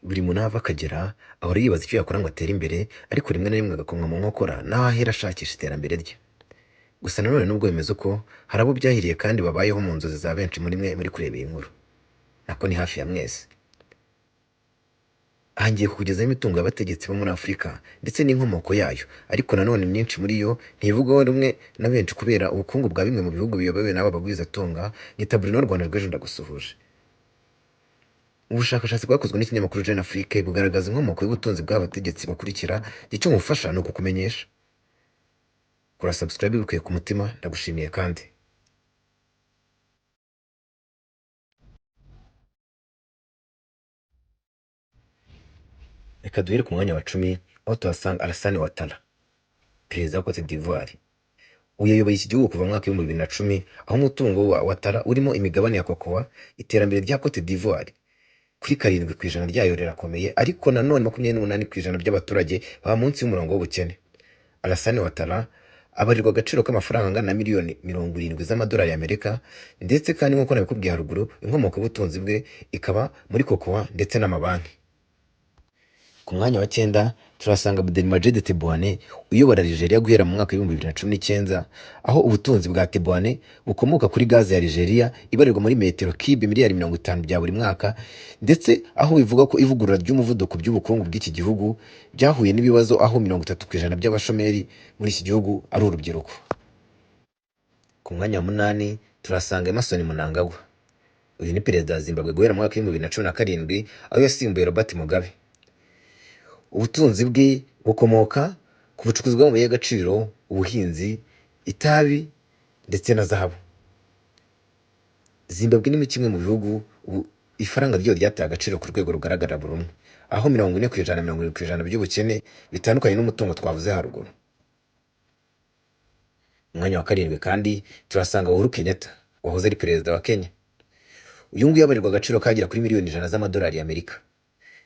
Buri muntu aho ava akagera ahora yibaza icyo yakora ngo atere imbere, ariko rimwe na rimwe agakomwa mu nkokora n'aho ahera ashakisha iterambere rye. Gusa nanone nubwo bimeze uko, hari abo byahiriye kandi babayeho mu nzozi za benshi muri mwe muri kureba iyi nkuru. Nako ni hafi ya mwese. Aha ngiye kukugezaho imitungo y'abategetsi bo muri Afurika ndetse n'inkomoko yayo, ariko nanone myinshi muri yo ntivugwaho rumwe na benshi kubera ubukungu bwa bimwe mu bihugu biyobowe n'aba bagwizatunga. Nyita Bruno Rwanda rw'ejo ndagusuhuje. Ubushakashatsi bwakozwe n'ikinyamakuru Jeune Afrique bugaragaza inkomoko y'ubutunzi bw'abategetsi bakurikira. Icyo ngufasha ni ukukumenyesha. Kora subscribe bikuye ku mutima, ndagushimiye kandi. Reka duhere ku mwanya wa 10 aho tuhasanga Alassane Ouattara, perezida wa Cote d'Ivoire. Uyu yayoboye iki gihugu kuva mu mwaka w'ibihumbi 2010, aho umutungo wa Ouattara urimo imigabane ya cocoa. Iterambere rya Cote d'Ivoire kuri 7% ryayo rirakomeye, ariko nanone 28% by'abaturage baba munsi y'umurongo w'ubukene. Alassane Ouattara abarirwa agaciro k'amafaranga angana na miliyoni 70 z'amadolari y'Amerika, ndetse kandi nk'uko nabikubwiye haruguru, inkomoko y'ubutunzi bwe ikaba muri cocoa ndetse n'amabanki. Ku mwanya wa 9 turasanga Abdelmadjid Tebboune uyobora Algeria guhera mu mwaka w'ibihumbi 2019, aho ubutunzi bwa Tebboune bukomoka kuri gaze ya Algeria ibarirwa muri metero kibe miliyari 50 bya buri mwaka, ndetse aho bivuga ko ivugurura ry'umuvuduko by'ubukungu bw'iki gihugu byahuye n'ibibazo, aho 30% by'abashomeri muri iki gihugu ari urubyiruko. Ku mwanya wa 8 turasanga Emmerson Mnangagwa. Uyu ni perezida wa Zimbabwe guhera mu mwaka w'ibihumbi 2017, aho yasimbuye Robert Mugabe. Ubutunzi bwe bukomoka ku bucukuzi bw'amabuye y'agaciro, ubuhinzi, itabi ndetse na zahabu. Zimbabwe ni kimwe mu bihugu ifaranga ryo ryataye agaciro ku rwego rugaragara buri umwe, aho 40% by'ubukene bitandukanye n'umutungo twavuze haruguru. Umwanya wa 7 kandi turasanga Uhuru Kenyatta, wahoze ari perezida wa Kenya. Uyu nguyu yabarirwa agaciro kagera kuri miliyoni 100 z'amadolari y'Amerika,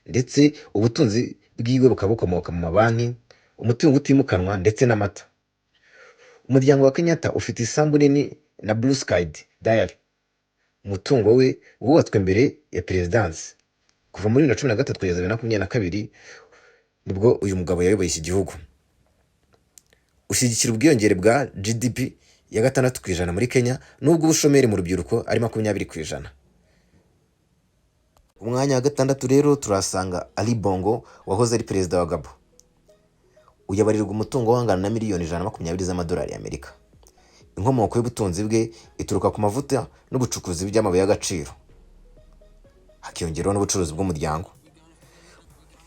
ndetse ubutunzi bwiwe bukaba bukomoka mu mabanki, umutungo utimukanwa ndetse n'amata. Umuryango wa Kenyatta ufite isambu nini na Blue Sky Dairy. Umutungo we wubatswe mbere ya perezidansi. Kuva muri 2013 kugeza 2022 nibwo uyu mugabo yayoboye iki gihugu. Ushyigikira ubwiyongere bwa GDP ya 6% muri Kenya, nubwo ubushomeri mu rubyiruko ari 20%. Umwanya wa 6 rero turasanga Ali Bongo, wahoze ari perezida wa Gabon. Uyabarirwa umutungo wangana na miliyoni 120 z'amadolari y'Amerika. Inkomoko y'ubutunzi bwe ituruka ku mavuta n'ubucukuzi by'amabuye y'agaciro, hakiyongeraho n'ubucuruzi bw'umuryango.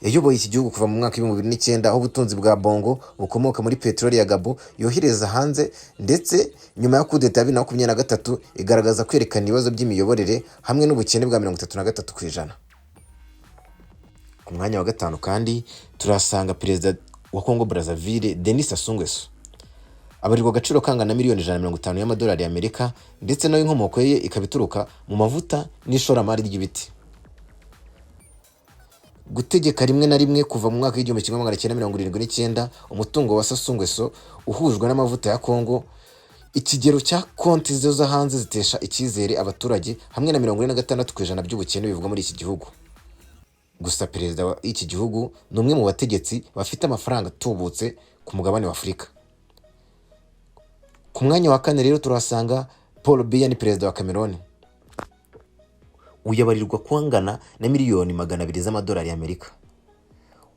Yayoboye iki gihugu kuva mu mwaka w'ibihumbi 2009, aho ubutunzi bwa Bongo bukomoka muri peteroli ya Gabon yohereza hanze, ndetse nyuma ya kudeta ya 2023 igaragaza kwerekana ibibazo by'imiyoborere hamwe n'ubukene bwa 33%. Ku mwanya wa 5 kandi turasanga perezida wa Congo Brazzaville, Denis Sassou Nguesso. Abarirwa agaciro kangana na miliyoni 150 y'amadolari y'Amerika, ndetse nayo inkomoko ye ikabituruka mu mavuta n'ishoramari ry'ibiti. Gutegeka rimwe na rimwe kuva mu mwaka w'igihumbi 1979, umutungo wa Sassou Nguesso uhujwe n'amavuta ya Congo. Ikigero cya konti zo hanze zitesha icyizere abaturage, hamwe na 46% by'ubukene bivugwa muri iki gihugu. Gusa perezida wa iki gihugu ni umwe mu bategetsi bafite amafaranga atubutse ku mugabane wa Afurika. Ku mwanya wa 4 rero turasanga Paul Biya, ni perezida wa Cameroon. Uyabarirwa kwangana na miliyoni 200 z'amadolari y'Amerika.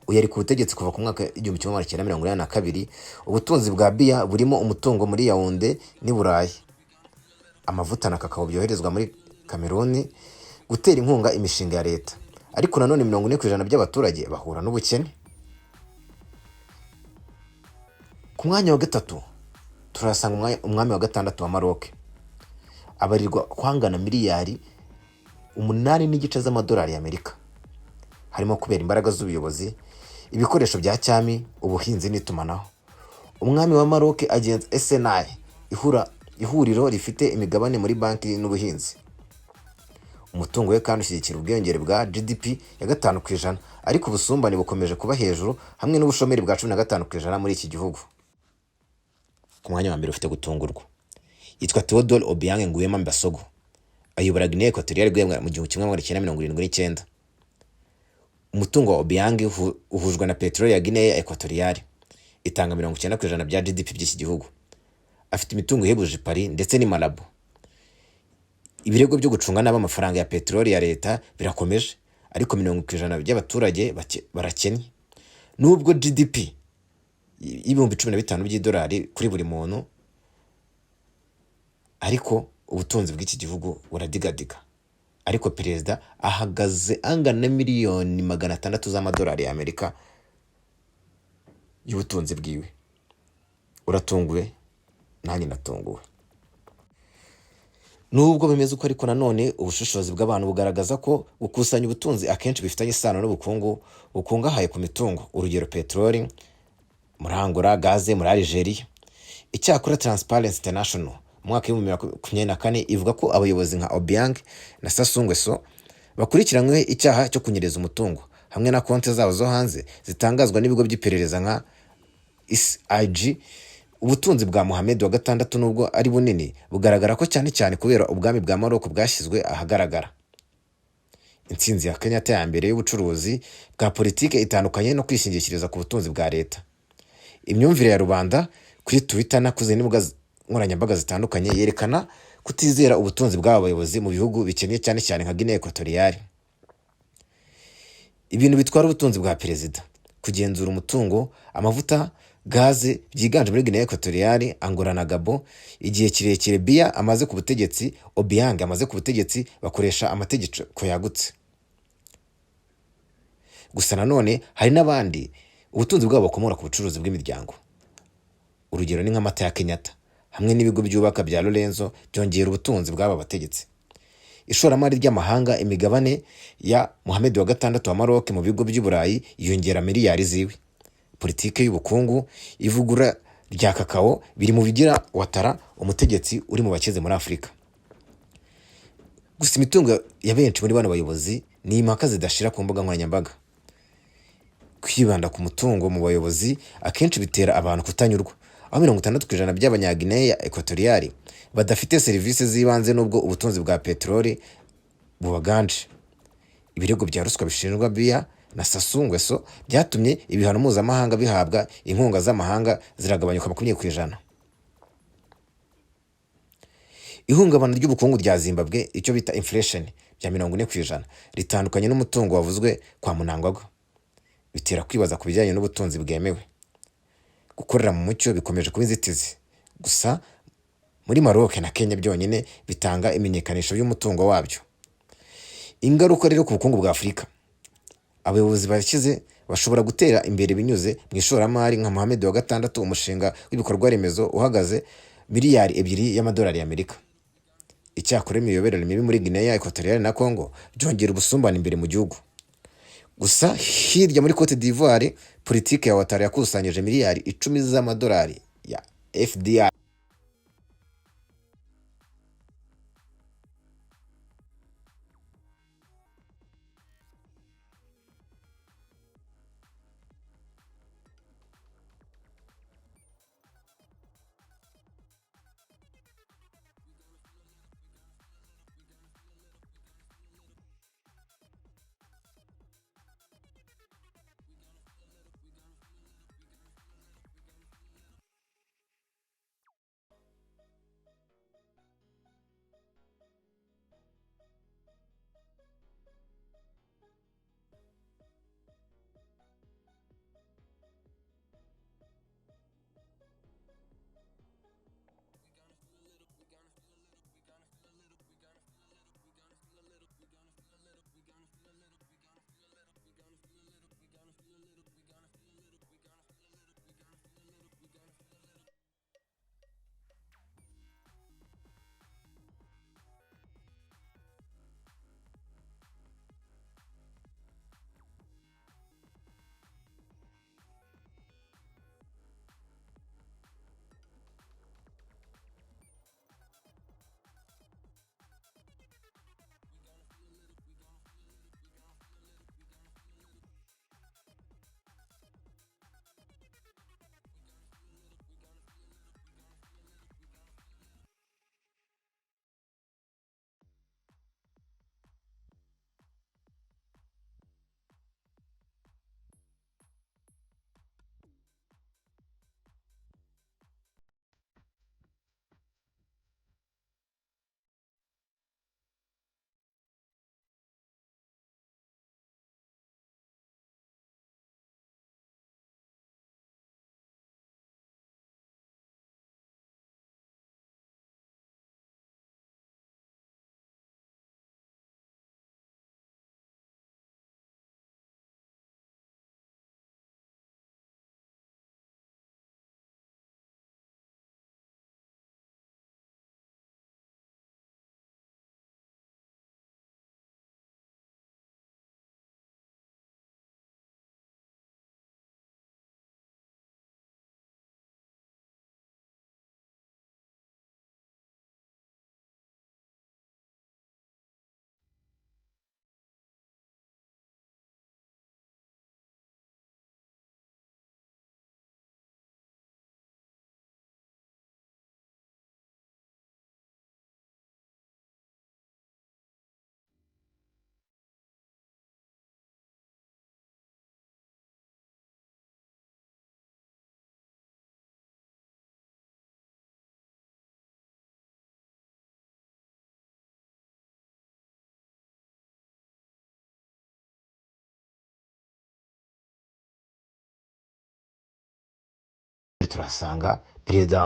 Uyari ku butegetsi kuva ku mwaka w'igihumbi 1982. Ubutunzi bwa Biya burimo umutungo muri Yaounde ni Burayi, amavuta na kakao byoherezwa muri Cameroon, gutera inkunga imishinga ya leta. Ariko nanone 40% by'abaturage bahura n'ubukene. Ku mwanya wa 3 turasanga umwami wa 6 wa Maroc. Abarirwa kwangana miliyari 8.5 z'amadolari y'Amerika, harimo kubera imbaraga z'ubuyobozi, ibikoresho bya cyami, ubuhinzi n'itumanaho. Umwami wa Maroc agenza SNI, ihuriro rifite imigabane muri banki n'ubuhinzi. Umutungo we kandi ushyigikira ubwiyongere bwa GDP ya 5%, ariko ubusumbane bukomeje kuba hejuru, hamwe n'ubushomeri bwa 15% muri iki gihugu. Ku mwanya wa 2 ufite gutungurwa yitwa Theodore Obiang Nguema Mbasogo. Ayobora Guinea Equatoriale guhera mu 1979. umutungo wa Obiang uhujwe na peteroli ya Guinea Equatoriale, itanga 90% bya GDP by'iki gihugu. Afite imitungo ihebuje Paris ndetse n'i Malabo. Ibirego byo gucunga nabi amafaranga ya peteroli ya leta birakomeje, ariko 90% by'abaturage barakennye. Nubwo GDP y'ibihumbi 15 by'idolari kuri buri muntu, ariko ubutunzi bw'iki gihugu buradigadiga. Ariko perezida ahagaze angana miliyoni 600 z'amadolari ya Amerika y'ubutunzi bwiwe. Uratunguwe? Nanjye natunguwe. Nubwo bimeze uko, ariko nanone ubushishozi bw'abantu bugaragaza ko gukusanya ubutunzi akenshi bifitanye isano n'ubukungu bukungahaye ku mitungo, urugero peteroli muri Angola, gaze muri Algeria. Icyakora Transparency International mu mwaka wa 2024 ivuga ko abayobozi nka Obiang na Sassou Nguesso bakurikiranywe icyaha cyo kunyereza umutungo, hamwe na konti zabo zo hanze zitangazwa n'ibigo by'iperereza nka SIG. Ubutunzi bwa Mohamed wa gatandatu nubwo ari bunini, bugaragara ko cyane cyane kubera ubwami bwa Morocco bwashyizwe ahagaragara. Intsinzi ya Kenyatta ya mbere y'ubucuruzi bwa politike itandukanye no kwishingikiriza ku butunzi bwa leta. Imyumvire ya rubanda kuri Twitter nakuze n'imbuga nkoranyambaga zitandukanye yerekana kutizera ubutunzi bw'aba bayobozi mu bihugu bikennye cyane cyane nka Guinea Equatoriale. Ibintu bitwara ubutunzi bwa perezida: kugenzura umutungo, amavuta, gaze byiganje muri Guinea Equatoriale, Angola na Gabon. Igihe kirekire Biya amaze ku butegetsi, Obiang amaze ku butegetsi, bakoresha amategeko yagutse. Gusa nanone hari n'abandi ubutunzi bwabo bukomora ku bucuruzi bw'imiryango. Urugero ni nk'amata ya Kenyatta hamwe n'ibigo byubaka bya Lorenzo byongera ubutunzi bw'aba bategetsi. Ishoramari ry'amahanga, imigabane ya Mohamed wa gatandatu wa Maroc mu bigo by'Uburayi yongera miliyari ziwe. Politike y'ubukungu, ivugura rya kakao biri mu bigira Ouattara umutegetsi uri mu bakeze muri Afurika. Gusa imitungo ya benshi muri bano bayobozi ni impaka zidashira ku mbuga nkoranyambaga. Kwibanda ku mutungo mu bayobozi akenshi bitera abantu kutanyurwa, aho 60% by'abanyaguinea Equatoriale badafite serivisi z'ibanze nubwo ubutunzi bwa peteroli bubaganje. Ibirego bya ruswa bishinjwa Biya na Sassou Nguesso byatumye ibihano mpuzamahanga bihabwa inkunga z'amahanga ziragabanyuka 20%. Ihungabana ry'ubukungu rya Zimbabwe, icyo bita inflation, bya 40%, ritandukanye n'umutungo wavuzwe kwa Mnangagwa. Bitera kwibaza ku bijyanye n'ubutunzi bwemewe. Gukorera mu mucyo bikomeje kuba inzitizi. Gusa muri Maroc na Kenya byonyine bitanga imenyekanisho y'umutungo wabyo. Ingaruka rero ku bukungu bwa Afurika: abayobozi bakize bashobora gutera imbere binyuze mu ishoramari nka Mohamed wa gatandatu, umushinga w'ibikorwa remezo uhagaze miliyari 2 y'amadolari y'Amerika. Icyakora imiyoborere mibi muri Guinea Equatoriale na Congo byongera ubusumbane imbere mu gihugu. Gusa hirya muri Cote d'Ivoire, politike ya Ouattara yakusanyije miliyari 10 z'amadolari ya FDI. turasanga perezida